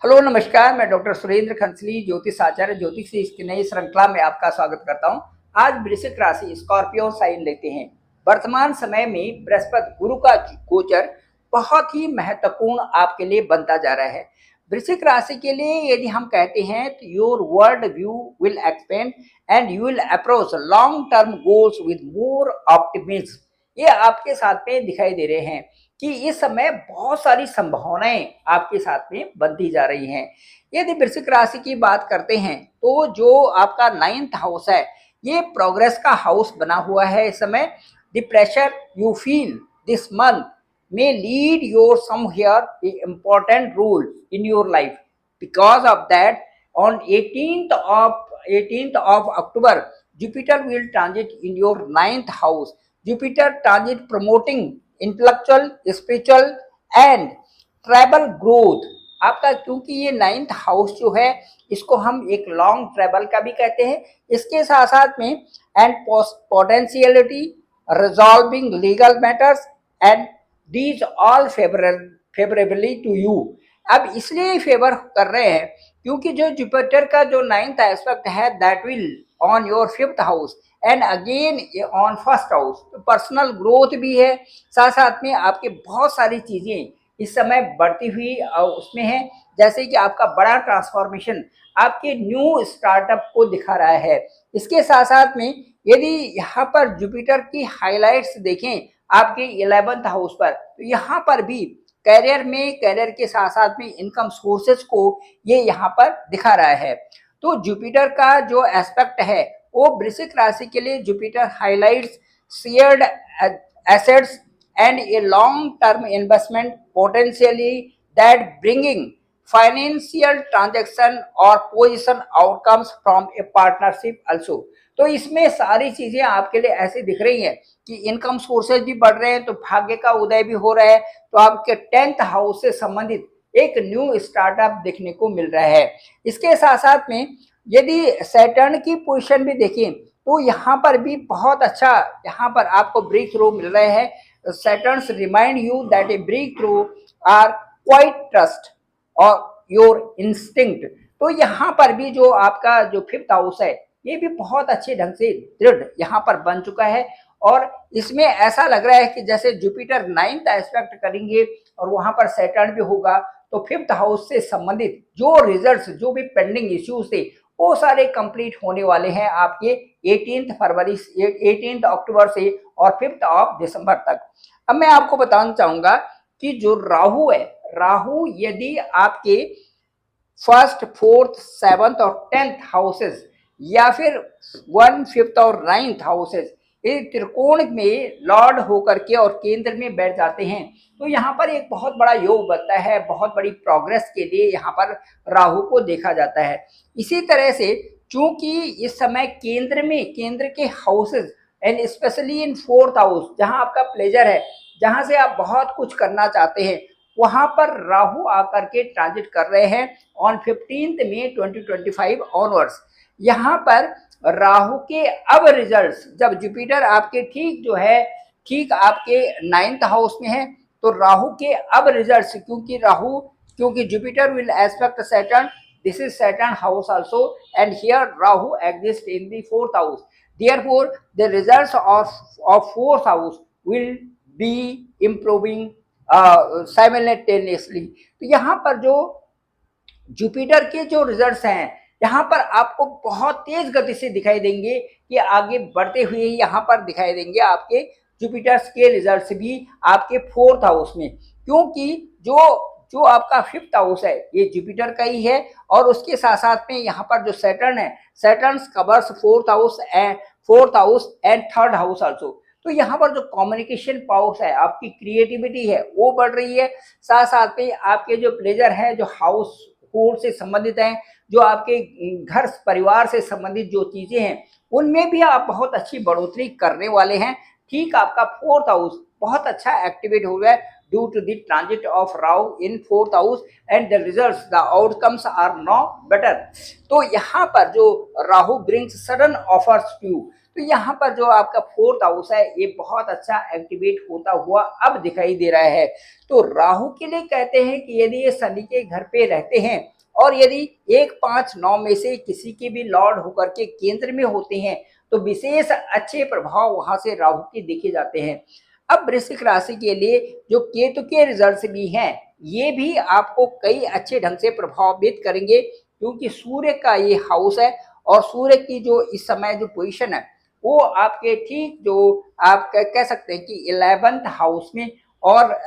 Hello नमस्कार, मैं doctor Surendra खंसली ज्योतिष आचार्य ज्योतिष की इसकी नई श्रृंखला में आपका स्वागत करता हूं। आज वृश्चिक राशि स्कॉर्पियो साइन लेते हैं। वर्तमान समय में बृहस्पति गुरु का गोचर बहुत ही महत्वपूर्ण आपके लिए बनता जा रहा है। वृश्चिक राशि के लिए यदि हम कहते हैं तो your world view will expand and you will approach long term goals with more optimism. ये आपके साथ में दिखाई दे रहे हैं कि इस समय बहुत सारी संभावनाएं आपके साथ में बनती जा रही हैं। यदि वृश्चिक राशि की बात करते हैं तो जो आपका 9th हाउस है ये प्रोग्रेस का हाउस बना हुआ है। इस समय the pressure you feel this month may lead your somewhere a important role in your life. Because of that, on 18th of October, Jupiter will transit in your 9th house. Jupiter transit promoting intellectual, spiritual and travel growth आपका, क्योंकि ये 9th house जो है इसको हम एक long travel का भी कहते हैं। इसके साथ साथ में and potentiality resolving legal matters and these all favorably to you. अब इसलिए फेवर कर रहे हैं क्योंकि जो जुपिटर का जो 9th एस्पेक्ट है that will on your 5th house and again on 1st house. तो पर्सनल ग्रोथ भी है, साथ साथ में आपके बहुत सारी चीजें इस समय बढ़ती हुई उसमें है, जैसे कि आपका बड़ा ट्रांसफॉर्मेशन आपके न्यू स्टार्टअप को दिखा रहा है। इसके साथ साथ में यदि यहाँ पर जुपिटर की हाइलाइट्स देखें आपके 11th हाउस पर, तो यहाँ पर भी कैरियर में, कैरियर के साथ साथ में इनकम सोर्सेज को ये यहाँ पर दिखा रहा है। तो जुपिटर का जो एस्पेक्ट है वो वृश्चिक राशि के लिए Jupiter highlights shared assets and a long-term investment potentially that bringing financial transaction or position outcomes from a partnership also। तो इसमें सारी चीजें आपके लिए ऐसी दिख रही हैं कि इनकम सोर्सेज भी बढ़ रहे हैं, तो भाग्य का उदय भी हो रहा है, तो आपके 10th हाउस से संबंधित एक न्यू स्टार्टअप देखने को मिल रहा है। इसके साथ साथ में यदि सैटर्न की पोजीशन भी देखें तो यहाँ पर भी बहुत अच्छा यहाँ पर आपको ब्रेक थ्रू मिल रहे हैं। Saturns remind you that a breakthrough are quite trust or your instinct। तो यहाँ पर भी जो आपका जो 5th हाउस है ये भी बहुत अच्छे ढंग से दृढ़ यहाँ पर बन चुका है, और इसमें ऐसा लग रहा है कि जैसे जुपिटर 9th एस्पेक्ट करेंगे और वहां पर सैटर्न भी होगा, तो 5th हाउस से संबंधित जो रिजल्ट्स, जो भी पेंडिंग इश्यूज थे वो सारे कंप्लीट होने वाले हैं आपके 18th अक्टूबर से और 5th ऑफ दिसंबर तक। अब मैं आपको बताना चाहूंगा कि जो राहु है, राहु यदि आपके 1st, 4th, 7th और 10th हाउसेस या फिर 1, 5th और 9th हाउसेस ये त्रिकोण में लॉर्ड होकर के और केंद्र में बैठ जाते हैं, तो यहाँ पर एक बहुत बड़ा योग बनता है। बहुत बड़ी प्रोग्रेस के लिए यहाँ पर राहु को देखा जाता है। इसी तरह से चूंकि इस समय केंद्र में, केंद्र के houses and specially in 4th house जहां आपका प्लेजर है, जहां से आप बहुत कुछ करना चाहते हैं, वहां पर राहु आकर के ट्रांजिट कर रहे हैं ऑन 15 मई 2025 ऑनवर्ड्स। यहाँ पर राहु के अब रिजल्ट्स, जब जुपिटर आपके ठीक जो है ठीक आपके 9th हाउस में है, तो राहु के अब रिजल्ट्स, क्योंकि Jupiter will aspect Saturn, this is Saturn house also, and here Rahu exists in the 4th house। Therefore, the results of 4th house will be improving simultaneously। तो यहाँ पर जो जुपिटर के जो रिजल्ट्स हैं यहाँ पर आपको बहुत तेज गति से दिखाई देंगे कि आगे बढ़ते हुए यहाँ पर दिखाई देंगे आपके जुपिटर के रिजल्ट्स भी आपके 4th हाउस में, क्योंकि जो आपका 5th हाउस है ये जुपिटर का ही है, और उसके साथ साथ में यहाँ पर जो सैटर्न है, Saturn covers 4th house and 3rd house also. तो यहाँ पर जो कम्युनिकेशन पावर्स है, आपकी क्रिएटिविटी है वो बढ़ रही है। साथ साथ में आपके जो प्लेजर है, जो हाउस होल्ड से संबंधित हैं, जो आपके घर परिवार से संबंधित जो चीजें हैं उनमें भी आप बहुत अच्छी बढ़ोतरी करने वाले हैं। ठीक आपका 4th हाउस बहुत अच्छा एक्टिवेट हो गया है due to the transit of Rahu in 4th house and the results, the outcomes are now better। तो यहाँ पर जो Rahu brings sudden offers to you, तो यहाँ पर जो आपका 4th हाउस है ये बहुत अच्छा एक्टिवेट होता हुआ अब दिखाई दे रहा है। तो राहु के लिए कहते हैं कि यदि ये शनि के घर पे रहते हैं और यदि 1, 5, 9 में से किसी के भी लॉर्ड होकर के केंद्र में होते हैं तो विशेष अच्छे प्रभाव वहां से राहु के देखे जाते हैं। अब वृश्चिक राशि के लिए जो केतु के रिजल्ट्स भी हैं ये भी आपको कई अच्छे ढंग से प्रभावित करेंगे, क्योंकि सूर्य का ये हाउस है और सूर्य की जो इस समय जो पोजीशन है वो आपके ठीक जो आप कह सकते हैं कि 11th हाउस में, और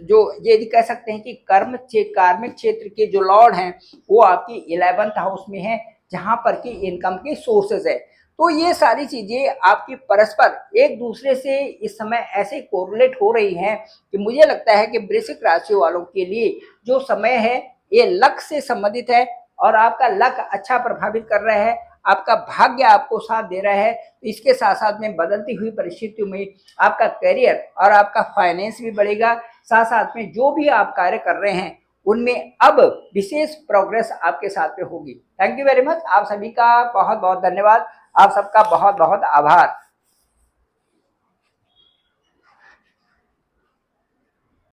जो ये कह सकते हैं कि कार्मिक क्षेत्र के जो लॉर्ड हैं वो आपकी 11th हाउस में है, जहां पर की इनकम के सोर्सेज है। तो ये सारी चीजें आपकी परस्पर एक दूसरे से इस समय ऐसे कोरिलेट हो रही हैं कि मुझे लगता है कि वृश्चिक राशि वालों के लिए जो समय है ये लक से संबंधित है, और आपका लक अच्छा प्रभावित कर रहा है, आपका भाग्य आपको साथ दे रहा है। इसके साथ साथ में बदलती हुई परिस्थितियों में आपका करियर और आपका फाइनेंस भी बढ़ेगा। साथ साथ में जो भी आप कार्य कर रहे हैं उनमें अब विशेष प्रोग्रेस आपके साथ में होगी। Thank you very much. आप सभी का बहुत बहुत धन्यवाद। आप सबका बहुत बहुत आभार।